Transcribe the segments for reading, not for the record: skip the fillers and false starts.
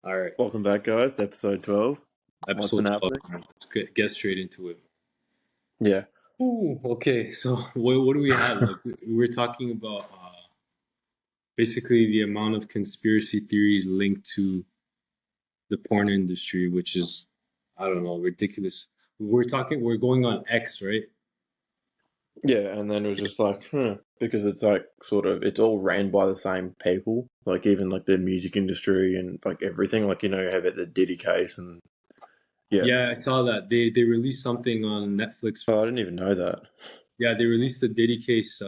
All right, Welcome back, guys, to episode 12. What's been episode 12. happening? Let's get straight into it. Yeah. Ooh, okay, so what do we have? Like we're talking about basically the amount of conspiracy theories linked to the porn industry, which is, I don't know, ridiculous. We're going on X, right? Yeah, and then it was just like, because it's like sort of, it's all ran by the same people, like even like the music industry and like everything. Like, you have it, the Diddy case, and yeah. Yeah, I saw that they released something on Netflix. Oh, I didn't even know that. Yeah, they released the Diddy case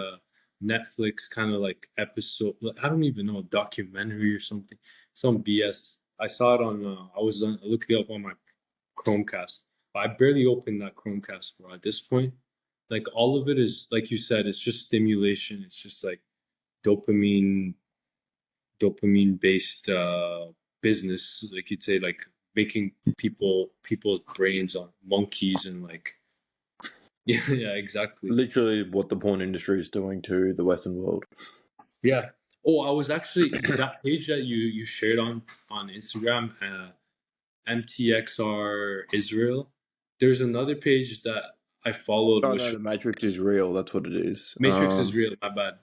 Netflix kind of like episode. I don't even know, documentary or something, some BS. I saw it on. I was looking it up on my Chromecast. But I barely opened that Chromecast, bro. At this point, like all of it is like you said, it's just stimulation. It's just like dopamine, dopamine-based business. Like you'd say, like making people's brains on monkeys and like yeah, exactly. Literally what the porn industry is doing to the Western world. Yeah. Oh, I was actually that page that you shared on Instagram, MTXR Israel. There's another page that I followed, Oh, no, which the Matrix is real. That's what it is. Matrix is real. My bad.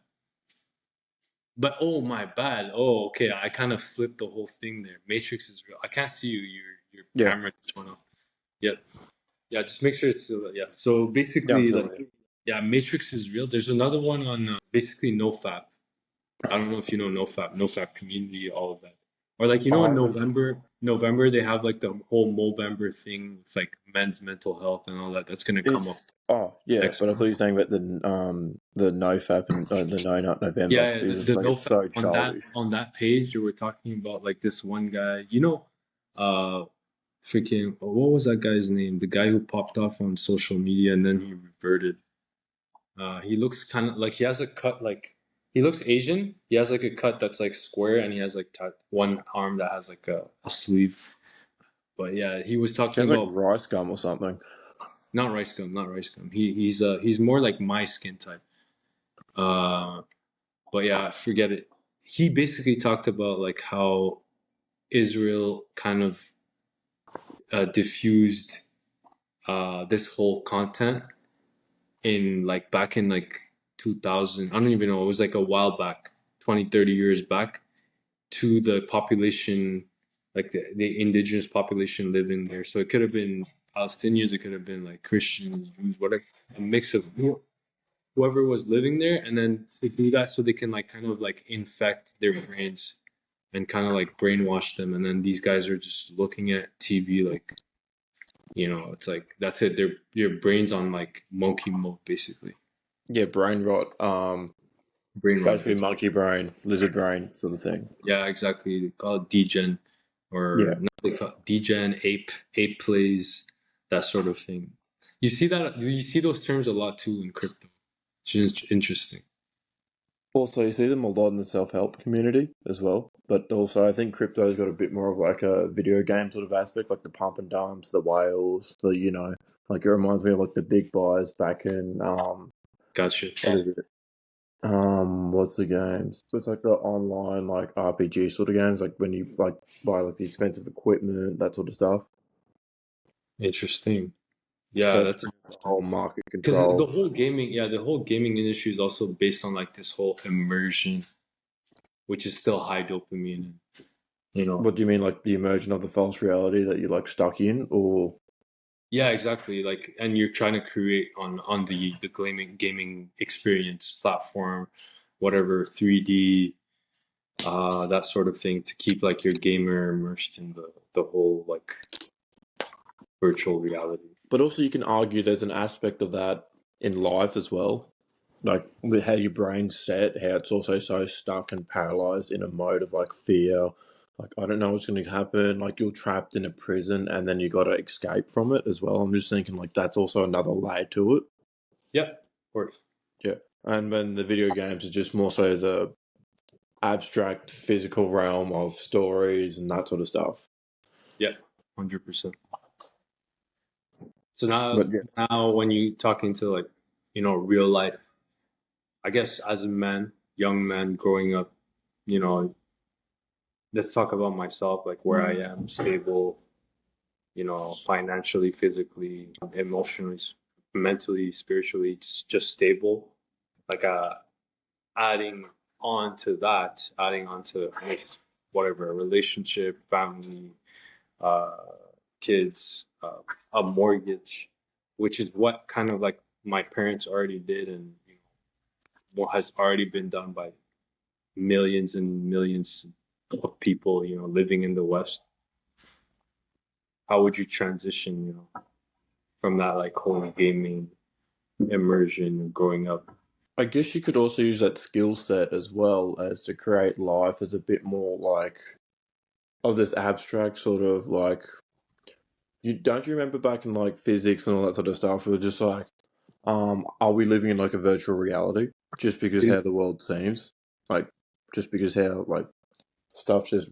But oh, my bad. Oh, okay. I kind of flipped the whole thing there. Matrix is real. I can't see you. Your Yeah. camera just went off. Yep. Yeah. Just make sure it's still. Yeah. So Yeah, basically, like, absolutely. yeah, Matrix is real. There's another one on basically NoFap. I don't know if you know NoFap community, all of that. Or like I in haven't. November they have like the whole Movember thing with like men's mental health and all that. That's gonna come up Yeah, next but I thought month. you were saying about the NoFap and the No Nut November Yeah, because it's the like it's NoFap so on that childish. page. You were talking about like this one guy. Uh, freaking what was that guy's name? The guy who popped off on social media and then he reverted. He looks kind of like he has a cut like he looks Asian. He has like a cut that's like square, and he has like one arm that has like a sleeve. But yeah, he was talking Sounds like about rice gum or something. not rice gum, not rice gum. He's more like my skin type. Uh, but yeah, forget it. He basically talked about like how Israel kind of diffused this whole content in like back in like 2000. I don't even know. It was like a while back, 20, 30 years back to the population, like the indigenous population living there. So it could have been Palestinians, it could have been like Christians, Jews, whatever, a mix of whoever was living there, and then they do that so they can like kind of like infect their brains and kind of like brainwash them. And then these guys are just looking at TV like, it's like that's it. Their your brains on like monkey mode basically. Yeah, brain rot. Brain rot. Basically monkey brain, lizard brain sort of thing. Yeah, exactly. They call it degen, or Yeah. not they call it degen, ape plays, that sort of thing. You see those terms a lot too in crypto. It's interesting. Also, you see them a lot in the self-help community as well. But also, I think crypto's got a bit more of like a video game sort of aspect, like the pump and dumps, the whales. So like it reminds me of like the big buys back in Gotcha. what is it? What's the games? So it's like the online like RPG sort of games, like when you like buy like the expensive equipment, that sort of stuff. Interesting. Yeah, So it's that's pretty much the whole market because control. the whole gaming industry is also based on like this whole immersion, which is still high dopamine. What do you mean, like the immersion of the false reality that you're like stuck in, or Yeah, exactly. Like, and you're trying to create on the gaming experience platform, whatever 3D, that sort of thing to keep like your gamer immersed in the whole like virtual reality. but also you can argue there's an aspect of that in life as well, like with how your brain's set, how it's also so stuck and paralyzed in a mode of like fear, like I don't know what's going to happen, like you're trapped in a prison and then you got to escape from it as well. I'm just thinking like that's also another layer to it. Yep, of course. Yeah, and then the video games are just more so the abstract physical realm of stories and that sort of stuff. Yep, 100%. So But yeah, now when you talk into like, real life, I guess as a man, young man growing up, you know, let's talk about myself, like where I am stable, financially, physically, emotionally, mentally, spiritually, just stable. Like adding on to that, adding on to whatever relationship, family, uh, kids, a mortgage, which is what kind of like my parents already did, and what has already been done by millions and millions of people, living in the West. How would you transition, from that like whole gaming immersion growing up? I guess you could also use that skill set as well as to create life as a bit more like of this abstract sort of like you remember back in like physics and all that sort of stuff? It was just like, are we living in like a virtual reality just because how the world seems? Like just because how like stuff just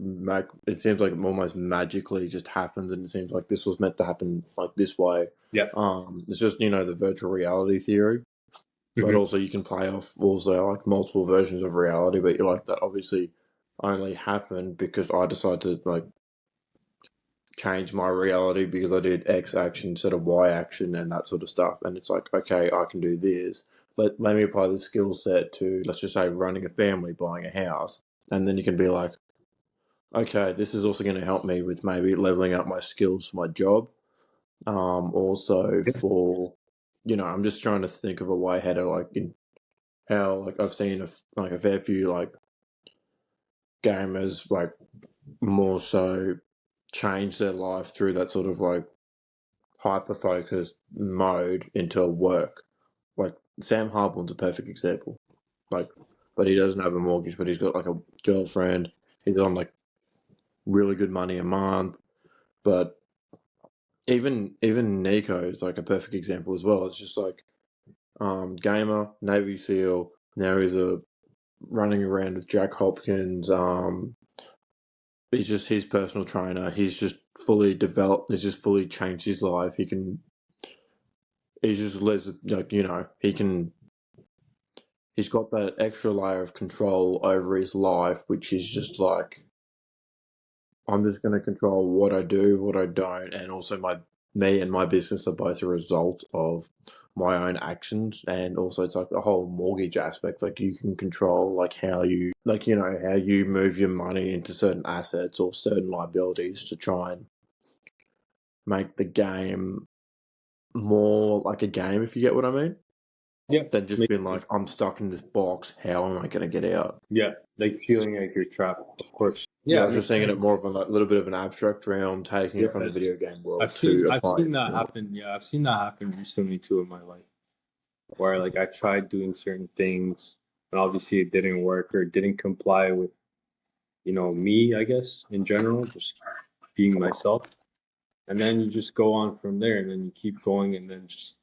it seems like almost magically just happens and it seems like this was meant to happen like this way. Yeah. It's just, the virtual reality theory. But Hmm. also you can play off also like multiple versions of reality, but you're like that obviously only happened because I decided to like change my reality because I did X action instead of Y action and that sort of stuff. And it's like, okay, I can do this. Let me apply the skill set to, let's just say, running a family, buying a house. And then you can be like, okay, this is also going to help me with maybe leveling up my skills for my job. Also Yeah. for, I'm just trying to think of a way how to like, how like I've seen like a fair few like gamers like more so change their life through that sort of like hyper focused mode into work. Like Sam Harborn's a perfect example. Like, but he doesn't have a mortgage, but he's got like a girlfriend. He's on like really good money a month. But even Nico is like a perfect example as well. It's just like gamer, Navy SEAL. Now he's a running around with Jack Hopkins. He's just his personal trainer. He's just fully developed. He's just fully changed his life. He can. He just lives like he can. He's got that extra layer of control over his life, which is just like I'm just going to control what I do, what I don't, and also me and my business are both a result of my own actions. And also, it's like the whole mortgage aspect. Like you can control like how you how you move your money into certain assets or certain liabilities to try and make the game more like a game, if you get what I mean, Yeah. than just Makes being like sense. I'm stuck in this box. How am I going to get out? Yeah. Like feeling like you're trapped, of course. Yeah, Yeah, I it was just makes thinking sense. it more of a like, little bit of an abstract realm, taking it from the Yes. video game world I've seen to I've applying seen it to that real. happen. Yeah, I've seen that happen recently too in my life, where like I tried doing certain things and obviously it didn't work or it didn't comply with, me, I guess, in general, just being myself. And then you just go on from there and then you keep going and then just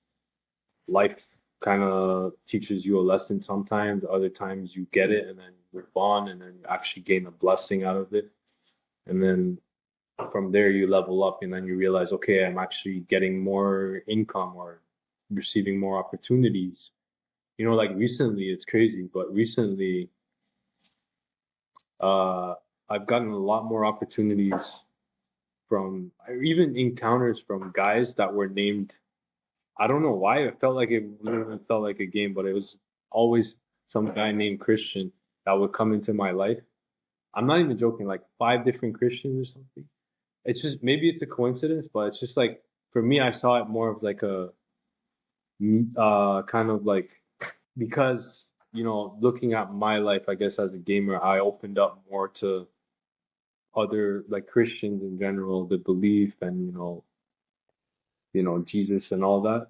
life kind of teaches you a lesson sometimes. Other times you get it and then you move on and then you actually gain a blessing out of it. And then from there you level up and then you realize, okay, I'm actually getting more income or receiving more opportunities. Like recently, it's crazy, but recently, uh, I've gotten a lot more opportunities from even encounters from guys that were named. I don't know why it felt like it literally felt like a game, but it was always some guy named Christian that would come into my life. I'm not even joking, like five different Christians or something. It's just maybe it's a coincidence, but it's just like for me, I saw it more of like a kind of like because looking at my life, I guess as a gamer, I opened up more to other like Christians in general, the belief and Jesus and all that.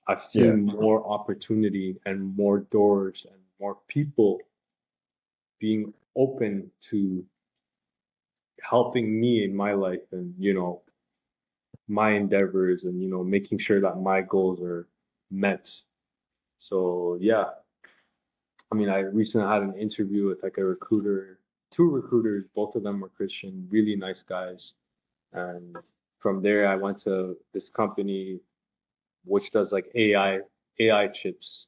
I've Yeah, seen more opportunity and more doors and more people being open to helping me in my life and my endeavors and making sure that my goals are met. So yeah, I mean, I recently had an interview with like a recruiter, two recruiters, both of them were Christian, really nice guys. And from there, I went to this company which does like AI chips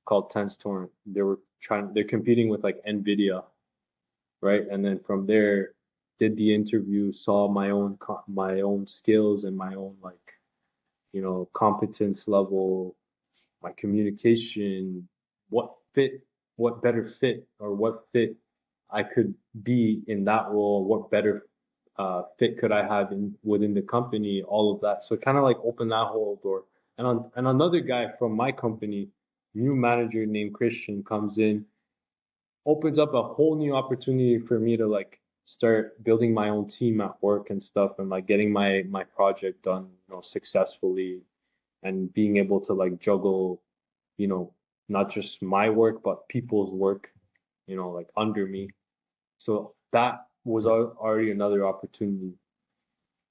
called Tenstorrent. They're competing with like Nvidia, right? And then from there, did the interview, saw my own skills and my own like competence level, my communication, what fit, what better fit, or what fit I could be in that role, what better fit could I have in within the company, all of that. So kind of like open that whole door. And another guy from my company, new manager named Christian, comes in, opens up a whole new opportunity for me to like start building my own team at work and stuff, and like getting my project done, successfully, and being able to like juggle, you know, not just my work but people's work, like under me. So that was already another opportunity.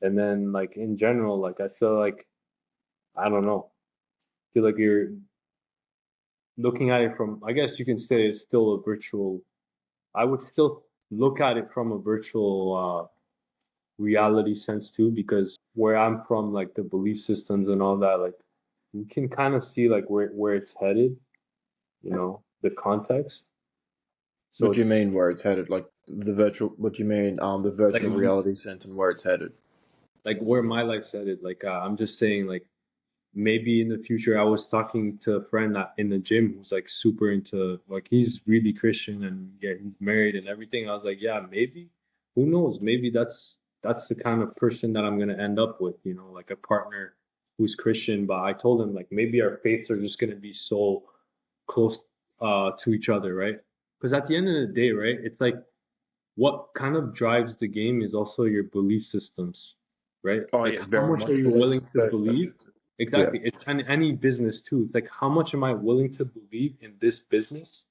And then like in general, like I feel like, I don't know, feel like you're looking at it from, I guess you can say it's still a virtual, I would still look at it from a virtual reality sense too, because where I'm from, like the belief systems and all that, like you can kind of see like where it's headed, the context. So What do you it's mean where it's headed? Like the virtual? What do you mean? The like virtual reality sense and where it's headed? where my life's headed. Like I'm just saying, like maybe in the future. I was talking to a friend in the gym who's like super into, like he's really Christian, and yeah, he's married and everything. I was like, yeah, maybe, who knows? Maybe that's the kind of person that I'm gonna end up with, like a partner who's Christian. But I told him like maybe our faiths are just gonna be so close to each other, right? Because at the end of the day, right, it's like what kind of drives the game is also your belief systems, right? Oh Like yeah, how very much are much you belief. willing to believe? Yeah, Exactly. It's any business too. It's like how much am I willing to believe in this business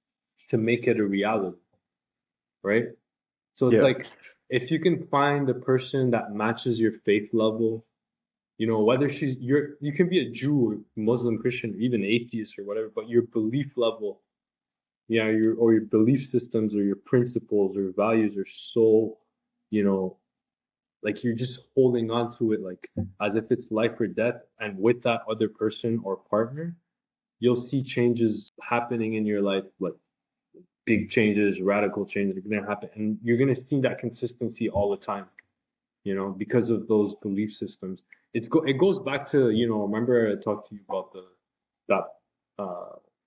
to make it a reality, right? So it's yeah. like if you can find the person that matches your faith level, whether you can be a Jew or Muslim, Christian, even atheist or whatever, but your belief level, yeah, your belief systems or your principles or values are so, you know, like you're just holding on to it like as if it's life or death. And with that other person or partner, you'll see changes happening in your life, like big changes, radical changes are going to happen. And you're going to see that consistency all the time, because of those belief systems. It goes back to, remember I talked to you about that,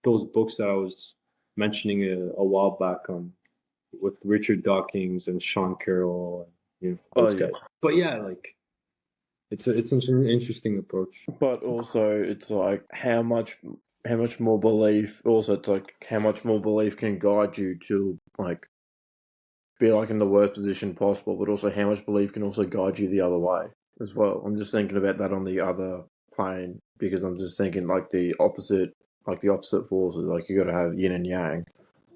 those books that I was mentioning a while back, with Richard Dawkins and Sean Carroll, and, Oh those yeah. guys. But yeah, like it's an interesting approach. But also, it's like how much more belief. Also, it's like how much more belief can guide you to like be like in the worst position possible. But also, how much belief can also guide you the other way as well. I'm just thinking about that on the other plane because I'm just thinking like the opposite forces. Like you got to have yin and yang.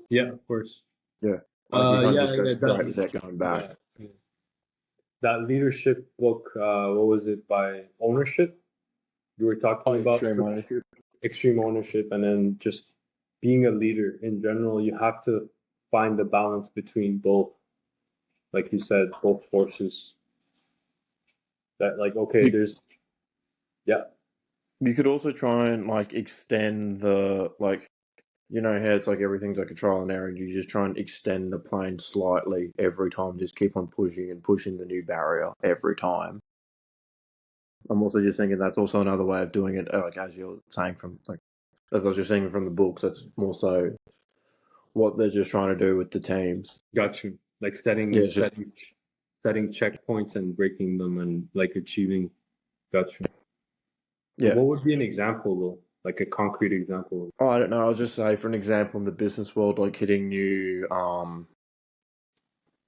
Yeah, of course. Yeah. Like you can't Yeah, just go yeah, straight without going back. yeah. That leadership book, what was it, by ownership? You were Oh, talking about extreme ownership. extreme ownership, and then just being a leader in general. You have to find the balance between both, like you said, both forces. That like, okay, You there's, yeah, you could also try and like extend the like how it's like everything's like a trial and error. You just try and extend the plane slightly every time. Just keep on pushing and pushing the new barrier every time. I'm also just thinking that's also another way of doing it. Like as you're saying from like as I was just saying from the books, that's more so what they're just trying to do with the teams. got you. Like Yeah, setting it's just setting setting checkpoints and breaking them and like achieving. Got you. So yeah. what would be an example though? Like a concrete example. Oh, I don't know. I'll just say for an example in the business world, like hitting new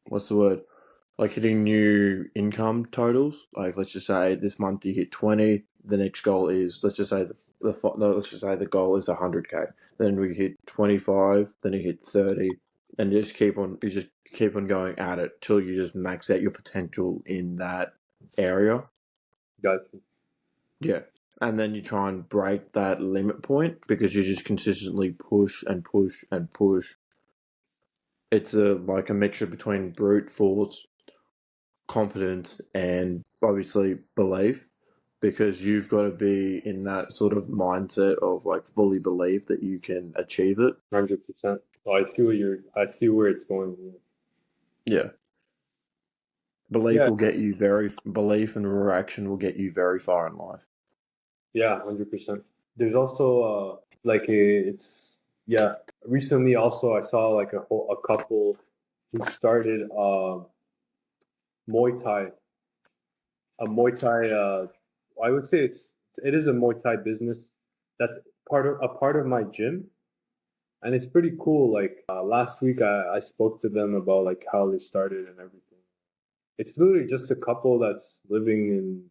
what's the word? Like hitting new income totals. Like let's just say this month you hit 20. The next goal is let's just say no, let's just say the goal is 100K. Then we hit 25. Then you hit 30, and you just keep on going at it till you just max out your potential in that area. Got you. Yeah. And then you try and break that limit point because you just consistently push and push and push. It's like a mixture between brute force, competence, and obviously belief because you've got to be in that sort of mindset of like fully believe that you can achieve it. 100%. Oh, I see where it's going. Yeah. Yeah, Belief and reaction will get you very far in life. yeah, 100%. There's also like it's yeah. Recently, also I saw like a couple who started Muay Thai, a Muay Thai. I would say it is a Muay Thai business. That's part of my gym, and it's pretty cool. Like last week, I spoke to them about like how they started and everything. It's literally just a couple that's living in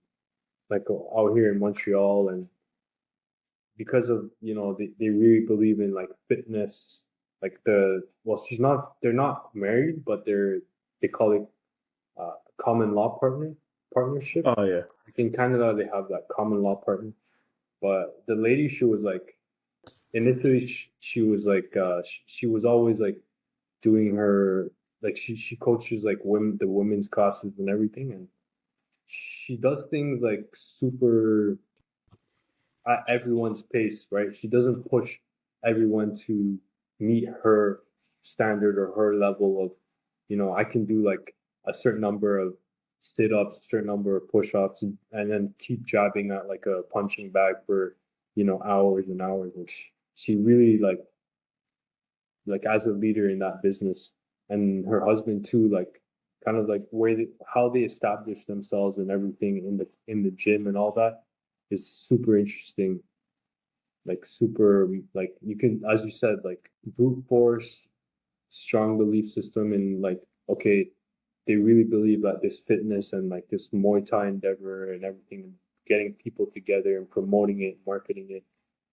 like out here in Montreal, and because of they really believe in like fitness, like she's not they're not married, but they call it common law partnership. Oh yeah. Like in Canada, they have that common law partner. But the lady, she was like initially she was like she was always like doing her like she coaches like the women's classes and everything, and she does things like super at everyone's pace, right? She doesn't push everyone to meet her standard or her level of, I can do like a certain number of sit ups, a certain number of push ups, and then keep jabbing at like a punching bag for, hours and hours. And she really like as a leader in that business, and her husband too, like kind of like how they establish themselves and everything in the gym and all that is super interesting, like super like you can, as you said, like brute force, strong belief system, and like okay, they really believe that this fitness and like this Muay Thai endeavor and everything, getting people together and promoting it, marketing it,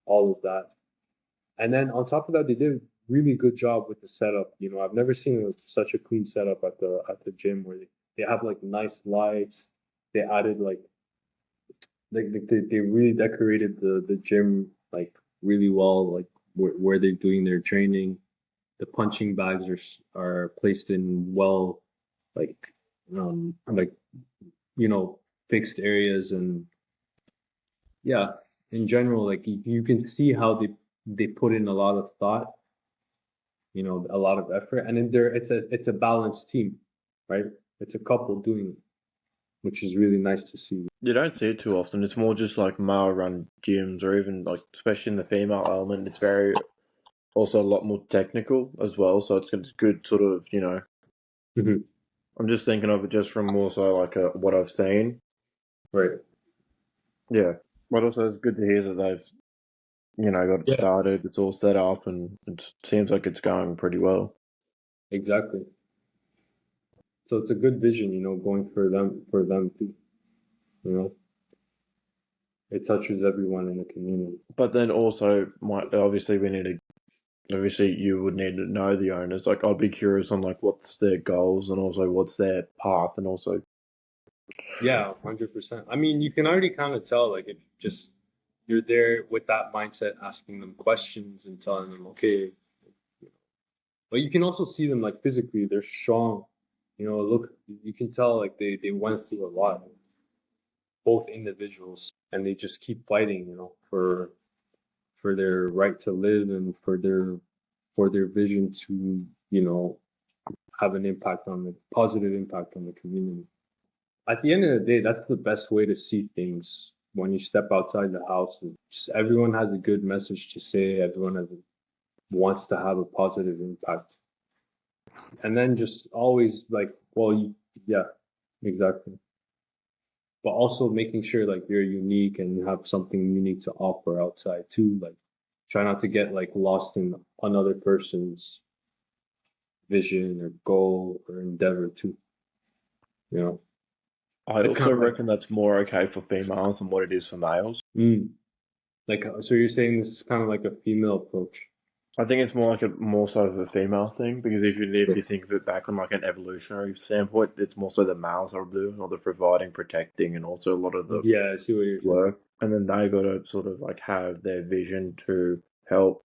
all of that. And then on top of that, they did a really good job with the setup. I've never seen such a clean setup at the gym where they have like nice lights. They added like they really decorated the gym like really well, like where they're doing their training. The punching bags are placed in well, like like fixed areas, and yeah, in general, like you can see how they put in a lot of thought, a lot of effort, and then it's a balanced team, right? It's a couple doing it, which is really nice to see. You don't see it too often. It's more just like male run gyms, or even like, especially in the female element, it's very also a lot more technical as well. So it's good sort of, Mhm. I'm just thinking of it just from more so like what I've seen. Right. Yeah. But also it's good to hear that they've, got it Yeah, started, it's all set up, and it seems like it's going pretty well. exactly. So it's a good vision, going for them too. You know, it touches everyone in the community. But then also, obviously you would need to know the owners. Like, I'd be curious on like what's their goals and also what's their path, and also Yeah, 100%. I mean, you can already kind of tell, like, if you're there with that mindset, asking them questions and telling them, okay. But you can also see them like physically, they're strong. Look, you can tell like they went through a lot, both individuals, and they just keep fighting, for their right to live and for their vision to, have an impact on the positive impact on the community. At the end of the day, that's the best way to see things when you step outside the house. Just everyone has a good message to say. Everyone wants to have a positive impact, and then just always like, well, yeah, exactly. But also making sure like you're unique and you have something unique to offer outside too. Like, try not to get like lost in another person's vision or goal or endeavor too. You know, I it's kind also of like, reckon that's more okay for females than what it is for males. mm, like, so you're saying this is kind of like a female approach. I think it's more so of a female thing, because if you think of it back on like an evolutionary standpoint, it's more so the males are doing all the providing, protecting, and also a lot of the Yeah, I see what you're saying. work, and then they got to sort of like have their vision to help,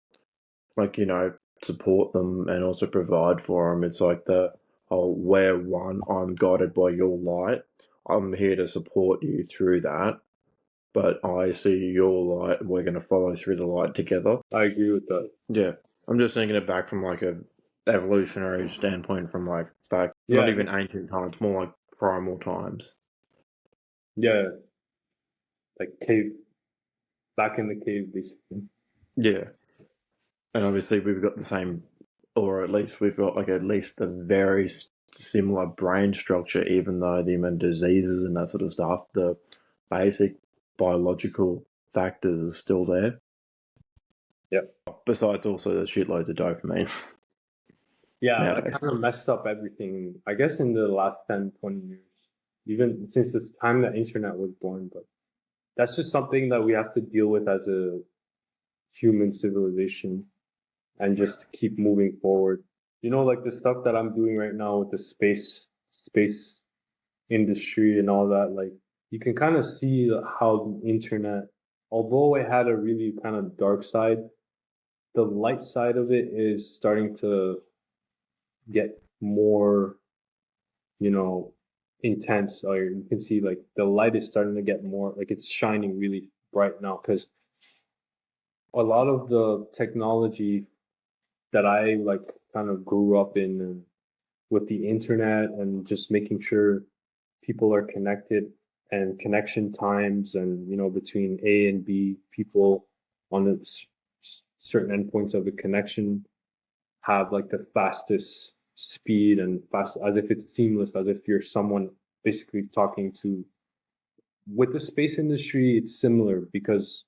like, support them and also provide for them. It's like we're one. I'm guided by your light. I'm here to support you through that, but I see your light, and we're going to follow through the light together. I agree with that. Yeah, I'm just thinking it back from like a evolutionary standpoint, from like back Not Yeah, even ancient times, more like primal times. yeah, like cave, back in the cave, basically. Yeah. And obviously we've got the same, or at least we've got like at least a very similar brain structure, even though the amount of diseases and that sort of stuff, the basic biological factors are still there. Yeah. Besides also the shitloads of dopamine Yeah, that nowadays. kind of messed up everything, I guess, in the last 10, 20 years, even since this time that internet was born. But that's just something that we have to deal with as a human civilization and just keep moving forward. Like the stuff that I'm doing right now with the space industry and all that, like you can kind of see how the internet, although it had a really kind of dark side, the light side of it is starting to get more, you know, intense. Or you can see like the light is starting to get more, like it's shining really bright now because a lot of the technology that I like kind of grew up in with the internet and just making sure people are connected and connection times and between A and B people on the certain endpoints of the connection have like the fastest speed and fast as if it's seamless as if you're someone basically talking to with the space industry it's similar because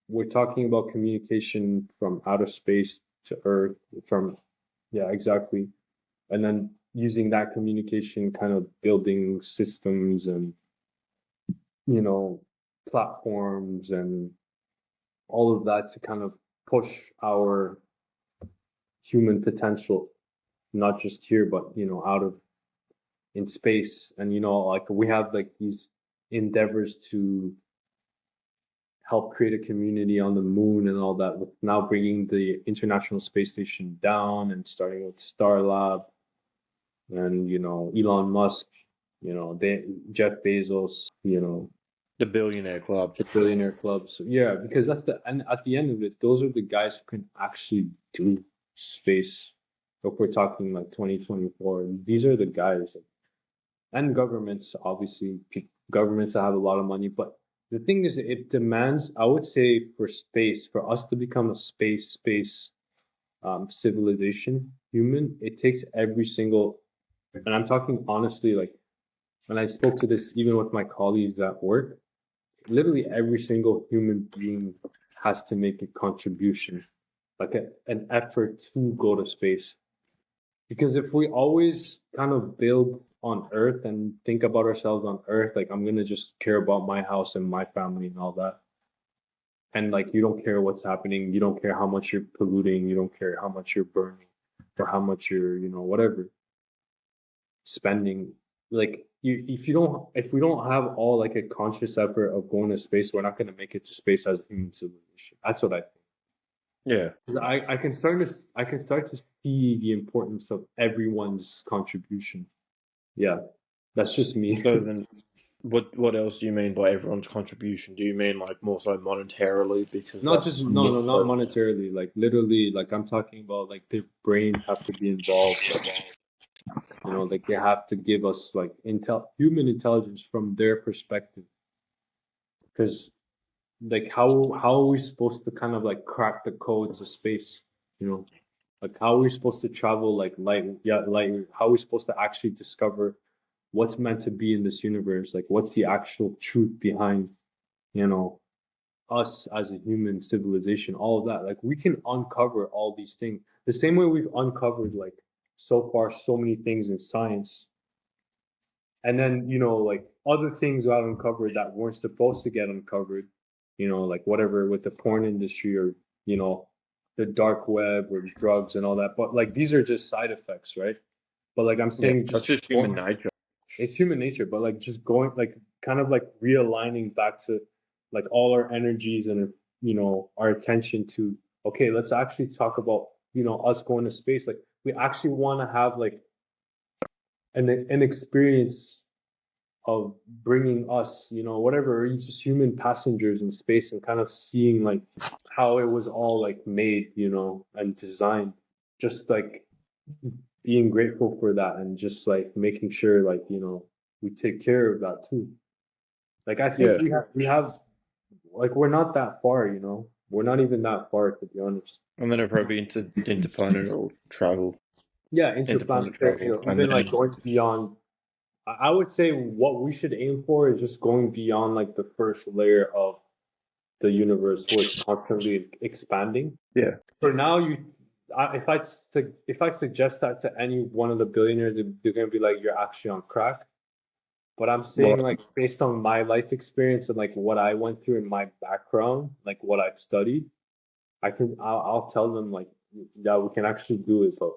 we're talking about communication from outer space to earth from yeah exactly and then using that communication kind of building systems and you know platforms and all of that to kind of push our human potential not just here but out of in space and like we have like these endeavors to help create a community on the moon and all that with now bringing the international space station down and starting with Starlab and Elon Musk Jeff Bezos The billionaire club. the billionaire club so yeah because that's the and at the end of it those are the guys who can actually do space if we're talking like 2024 and these are the guys and governments, obviously, governments that have a lot of money. But the thing is, it demands, I would say, for space, for us to become a space civilization, human, it takes every single, and I'm talking honestly, like when I spoke to this, even with my colleagues at work, literally every single human being has to make a contribution, like an effort to go to space. Because if we always kind of build on Earth and think about ourselves on Earth, like I'm gonna just care about my house and my family and all that, and like you don't care what's happening, you don't care how much you're polluting, you don't care how much you're burning, or how much you're, whatever, spending. Like if we don't have all like a conscious effort of going to space, we're not gonna make it to space as a human civilization. That's what I think. Yeah. 'Cause I can start to see the importance of everyone's contribution. Yeah, that's just me. So then, what else do you mean by everyone's contribution? Do you mean like more so monetarily because Not just that's no, more no, not so, monetarily. Like literally, like I'm talking about like their brain have to be involved. Like they have to give us like human intelligence from their perspective. Because like how are we supposed to kind of like crack the codes of space? You know, like how are we supposed to travel like light? Yeah, light. How are we supposed to actually discover what's meant to be in this universe? Like what's the actual truth behind you know us as a human civilization, all of that. Like we can uncover all these things the same way we've uncovered like so far so many things in science. And then, like other things got uncovered that weren't supposed to get uncovered, like whatever with the porn industry or, you know, the dark web or drugs and all that. But like these are just side effects, right? But like I'm yeah, saying that's just just human nature. it's human nature, but like just going like kind of like realigning back to like all our energies and our attention to okay, let's actually talk about us going to space. Like we actually want to have like an experience of bringing us, whatever, just human passengers in space and kind of seeing like how it was all like made, and designed, just like being grateful for that and just like making sure like, we take care of that too. Like I think Yeah, we have like we're not that far. We're not even that far to be honest. and then it'll probably interplanet travel, Yeah, interplanet interplanetary travel, or and even like then going beyond. I would say what we should aim for is just going beyond like the first layer of the universe where it's constantly expanding. yeah, For now, if I suggest that to any one of the billionaires, they're gonna be like, "You're actually on crack." But I'm saying right, like based on my life experience and like what I went through in my background, like what I've studied, I'll tell them like, yeah, we can actually do it, but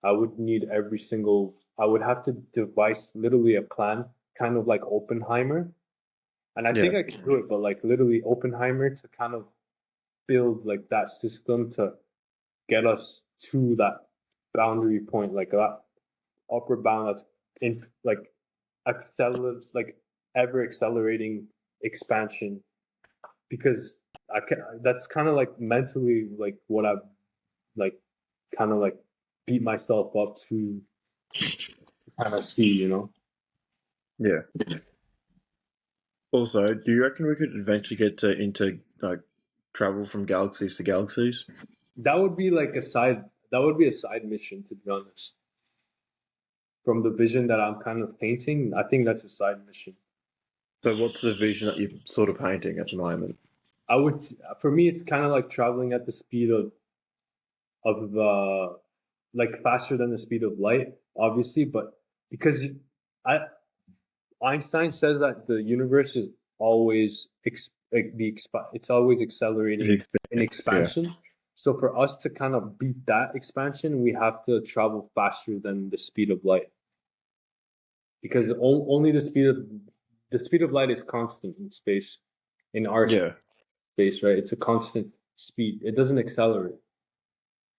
I would have to devise literally a plan, kind of like Oppenheimer. And I think yeah, I can do it, but like literally Oppenheimer to kind of build like that system to get us to that boundary point, like that upper bound that's in like like ever accelerating expansion. Because that's kind of like mentally like what I've like kind of like beat myself up to kind of see. yeah. Also, do you reckon we could eventually get to into like travel from galaxies to galaxies? That would be like that would be a side mission, to be honest. From the vision that I'm kind of painting, I think that's a side mission. So, what's the vision that you're sort of painting at the moment? I would, for me, it's kind of like traveling at the speed of like faster than the speed of light, obviously, but because I Einstein says that the universe is always it's always If accelerating you in yeah, expansion. So for us to kind of beat that expansion, we have to travel faster than the speed of light because only the speed of light is constant in space, in our yeah, space, right? It's a constant speed. It doesn't accelerate,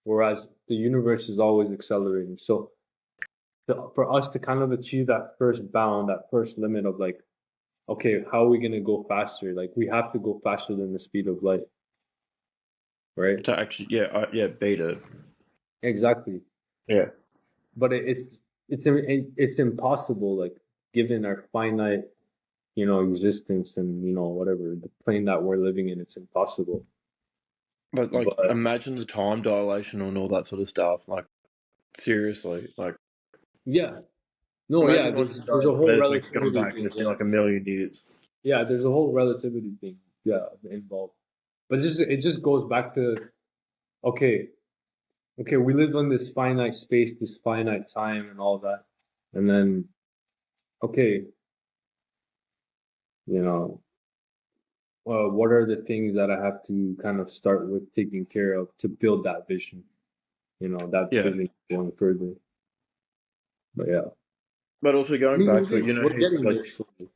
whereas the universe is always accelerating. So for us to kind of achieve that first bound, that first limit of like, okay, how are we gonna go faster? Like we have to go faster than the speed of light, right? to actually, yeah, yeah, beat it. Exactly. Yeah, But it's impossible, like given our finite, existence and whatever the plane that we're living in, it's impossible. but like, But imagine the time dilation and all that sort of stuff. Like, seriously, like, yeah, no, yeah, imagine like there's you there's go a into whole space and you come relativity back and thing. it's been Yeah, like a million years. yeah, there's a whole relativity thing. Yeah, involved. But it just goes back to okay, okay, we live on this finite space, this finite time, and all that, and then okay, you know, what are the things that I have to kind of start with taking care of to build that vision? That Yeah, vision going further. But yeah, but also I going mean, back to it, you know we're how you said getting like, there slowly.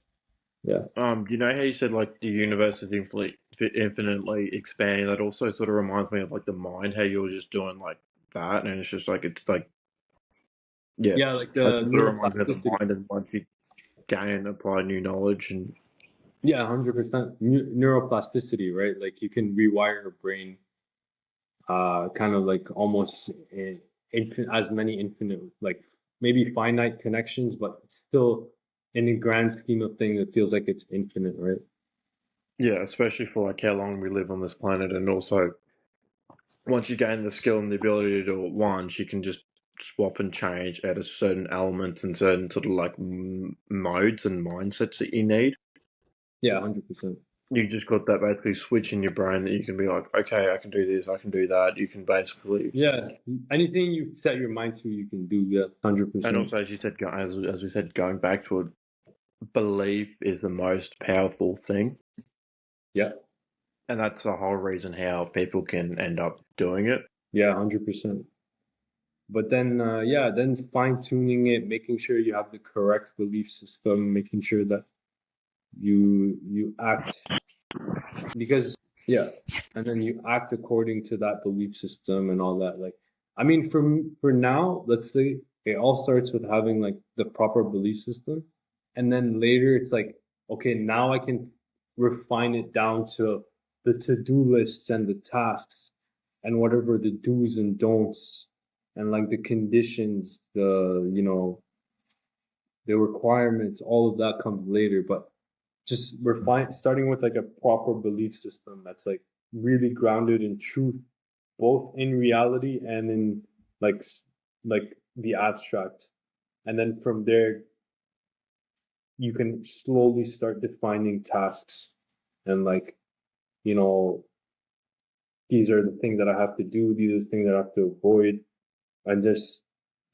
Yeah, you know how you said like the universe is infinitely expanding. That also sort of reminds me of like the mind, how you're just doing like that, and it's just like it's like yeah, yeah, like that the just sort of reminds me of the neuroplasticity. mind, and once you gain and apply new knowledge, and Yeah, 100% neuroplasticity, right? Like you can rewire your brain, kind of like almost as many infinite, like maybe finite connections, but still in the grand scheme of things, it feels like it's infinite, right? yeah, especially for like how long we live on this planet, and also once you gain the skill and the ability to do it once, you can just swap and change out of certain elements and certain sort of like modes and mindsets that you need. Yeah, 100%. You just got that basically switch in your brain that you can be like, okay, I can do this, I can do that. You can basically, Yeah, anything you set your mind to, you can do. Yeah, and 100%. also as you said, as we said, going back to it, belief is the most powerful thing, Yeah, and that's the whole reason how people can end up doing it. yeah, 100%. But then, yeah, then fine tuning it, making sure you have the correct belief system, making sure that you act because yeah, and then you act according to that belief system and all that. Like, I mean, for now, let's say it all starts with having like the proper belief system, and then later it's like, okay, now I can refine it down to the to-do lists and the tasks and whatever the do's and don'ts. and like the conditions, the requirements, all of that comes later. But just refine starting with like a proper belief system that's like really grounded in truth, both in reality and in like like the abstract. And then from there you can slowly start defining tasks and like, you know, these are the things that I have to do, these are the things that I have to avoid, and just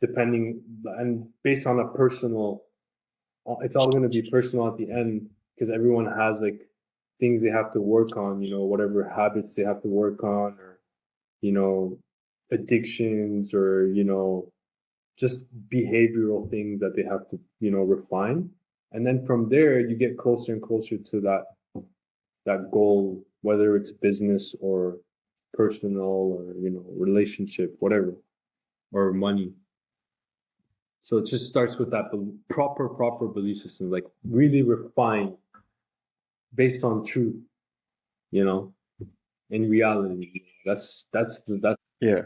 depending and based on a personal, it's all going to be personal at the end because everyone has like things they have to work on, whatever habits they have to work on, or you know, addictions, or just behavioral things that they have to refine. And then from there you get closer and closer to that goal, whether it's business or personal or relationship, whatever, or money. So it just starts with that proper belief system, like really refined based on truth, you know, in reality. That's Yeah.